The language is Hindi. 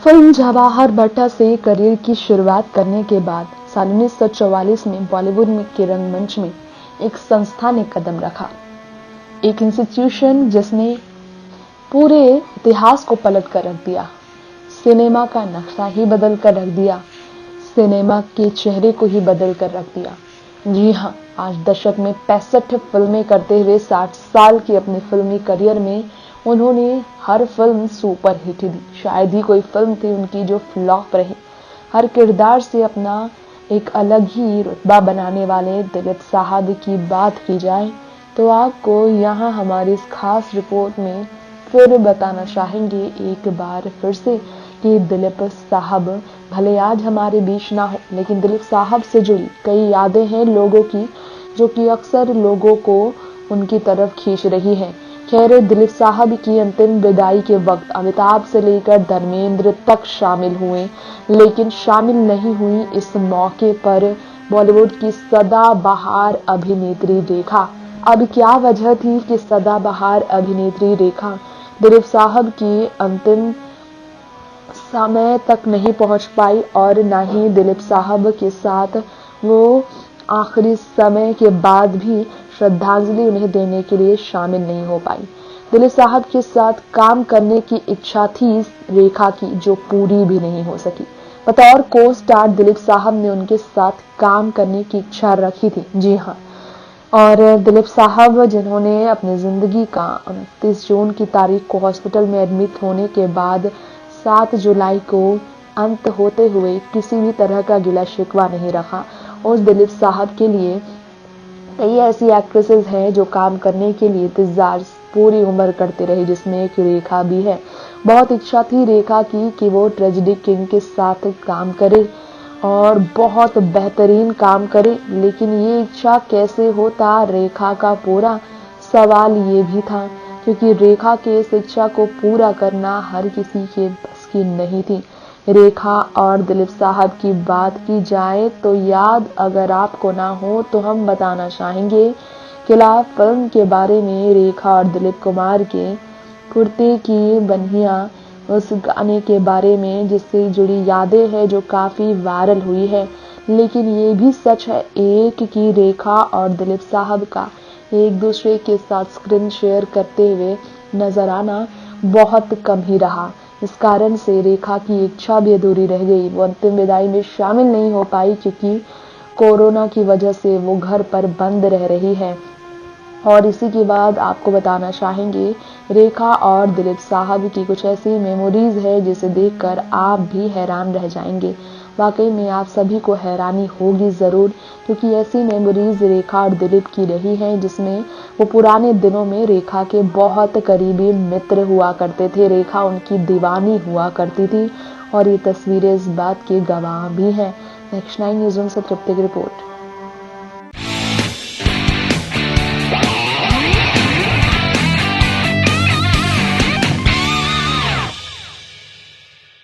फिल्म जवाहर भट्टा से करियर की शुरुआत करने के बाद साल 1944 में बॉलीवुड के रंगमंच में एक संस्था ने कदम रखा, एक इंस्टीट्यूशन जिसने पूरे इतिहास को पलट कर रख दिया, सिनेमा का नक्शा ही बदल कर रख दिया, सिनेमा के चेहरे को ही बदल कर रख दिया। जी हाँ, आज दशक में 65 फिल्में करते हुए 60 साल की अपने फिल्मी करियर में उन्होंने हर फिल्म सुपर हिट दी। शायद ही कोई फिल्म थी उनकी जो फ्लॉप रही। हर किरदार से अपना एक अलग ही रुतबा बनाने वाले दिलीप साहब की बात की जाए तो आपको यहाँ हमारी इस खास रिपोर्ट में फिर बताना चाहेंगे एक बार फिर से कि दिलीप साहब भले आज हमारे बीच ना हो, लेकिन दिलीप साहब से जुड़ी कई यादें हैं लोगों की जो कि अक्सर लोगों को उनकी तरफ खींच रही हैं। खैर, दिलीप साहब की अंतिम विदाई के वक्त अमिताभ से लेकर धर्मेंद्र तक शामिल हुए, लेकिन शामिल नहीं हुई इस मौके पर बॉलीवुड की सदाबहार अभिनेत्री रेखा। अब क्या वजह थी कि सदाबहार अभिनेत्री रेखा दिलीप साहब की अंतिम समय तक नहीं पहुंच पाई और न ही दिलीप साहब के साथ वो आखिरी समय के बाद भी श्रद्धांजलि उन्हें देने के लिए शामिल नहीं हो पाई। दिलीप साहब के साथ काम करने की इच्छा थी रेखा की, जो पूरी भी नहीं हो सकी। बतौर को स्टार दिलीप साहब ने उनके साथ काम करने की इच्छा रखी थी। जी हाँ, और दिलीप साहब जिन्होंने अपनी जिंदगी का 29 जून की तारीख को हॉस्पिटल में एडमिट होने के बाद 7 जुलाई को अंत होते हुए किसी भी तरह का गिला शिकवा नहीं रखा। उस दिलीप साहब के लिए कई ऐसी एक्ट्रेसेस हैं जो काम करने के लिए इंतजार पूरी उम्र करते रहे, जिसमें एक रेखा भी है। बहुत इच्छा थी रेखा की कि वो ट्रेजेडी किंग के साथ काम करे और बहुत बेहतरीन काम करे, लेकिन ये इच्छा कैसे होता रेखा का पूरा सवाल ये भी था, क्योंकि रेखा के इस इच्छा को पूरा करना हर किसी के बस की नहीं थी। रेखा और दिलीप साहब की बात की जाए तो याद अगर आपको ना हो तो हम बताना चाहेंगे किला फिल्म के बारे में। रेखा और दिलीप कुमार के कुर्ते की बनिया उस गाने के बारे में जिससे जुड़ी यादें हैं जो काफी वायरल हुई है, लेकिन ये भी सच है एक कि रेखा और दिलीप साहब का एक दूसरे के साथ स्क्रीन शेयर करते हुए नजर आना बहुत कम ही रहा। इस कारण से रेखा की इच्छा भी अधूरी रह गई। वो अंतिम विदाई में शामिल नहीं हो पाई क्योंकि कोरोना की वजह से वो घर पर बंद रह रही है। और इसी के बाद आपको बताना चाहेंगे रेखा और दिलीप साहब की कुछ ऐसी मेमोरीज है जिसे देखकर आप भी हैरान रह जाएंगे। वाकई में आप सभी को हैरानी होगी जरूर, क्योंकि ऐसी मेमोरीज रेखा और दिलीप की रही हैं जिसमें वो पुराने दिनों में रेखा के बहुत करीबी मित्र हुआ करते थे। रेखा उनकी दीवानी हुआ करती थी और ये तस्वीरें इस बात की गवाह भी हैं। नेक्स्ट 9 न्यूज़ से तृप्ति की रिपोर्ट।